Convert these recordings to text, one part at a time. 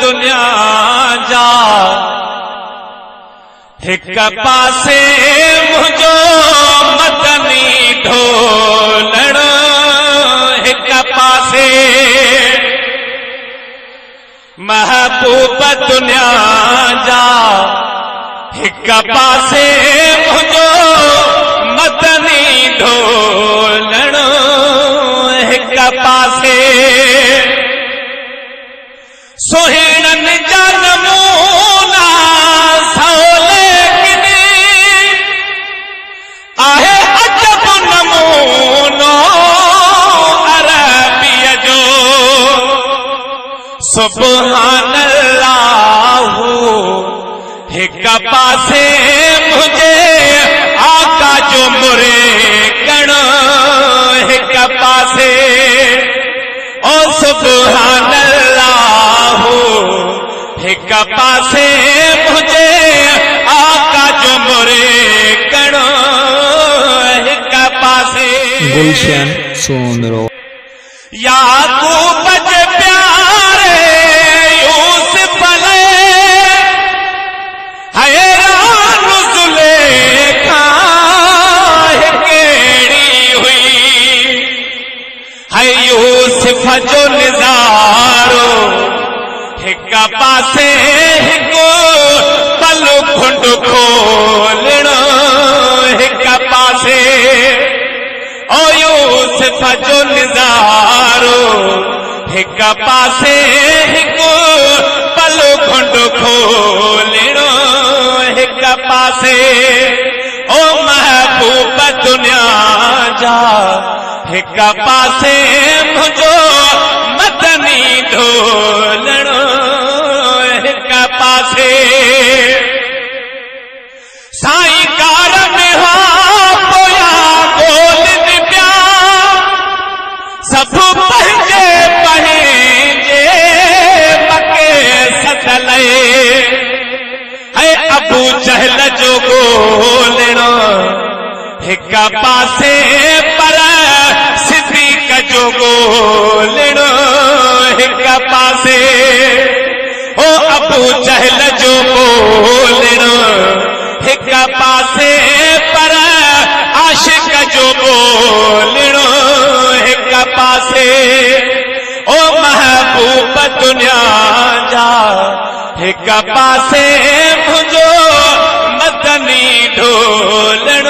दुनिया जा हिक पासे मुझो मदनी ढोलण हिक पासे महबूब दुनिया जा हिक पासे मुझो मदनी ढोलण हिक पासे सुहिणन जा नमूना सौले किनी आहे अजब नमूनो अरबीअ जो सुभान अल्लाह हिक पासे मुझे आका जो मुरे कण हिक पासे ओ सुभान अल्लाह हिक पासे मुझे आका जो मुरे कण हिक पासे गुलशन सोनरो याकूब जे प्यारे यूसुफ ले हैरान जुलेखा केड़ी हुई है यूसुफ जो निज़ारो हिक पासे हिको पल घुंड खोलणो हिक पासे ओ यूसुफ जो निज़ारो हिक पासे हिको पल घुंड खोलणो हिक पासे ओ महबूब दुनिया जा हिक पासे मुझो मदनी ढोलण हिक पासे साईं कार में हा पोया गोल निब्या सब पंहिंजे पंहिंजे मके सदले है अबू जहल जो गोलणो हिक पासे पर सिद्दीक जो गोलणो हिक पासे ओ अबू जहल जो गोलणो हिक पासे पर आशिक जो गोलणो हिक पासे ओ महबूब दुनिया जा हिक पासे मुझो मदनी ढोलण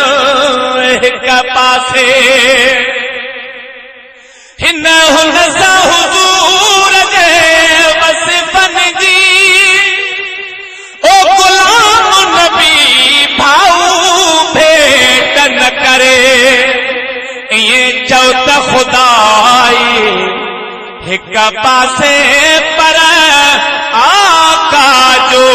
हिक पासे हिन हुन सां हुजूर जे वसिफ़न जी ओ गुलाम नबी भाऊ भेट न करे इएं चओ त खुदाई हिक पासे पर आका जो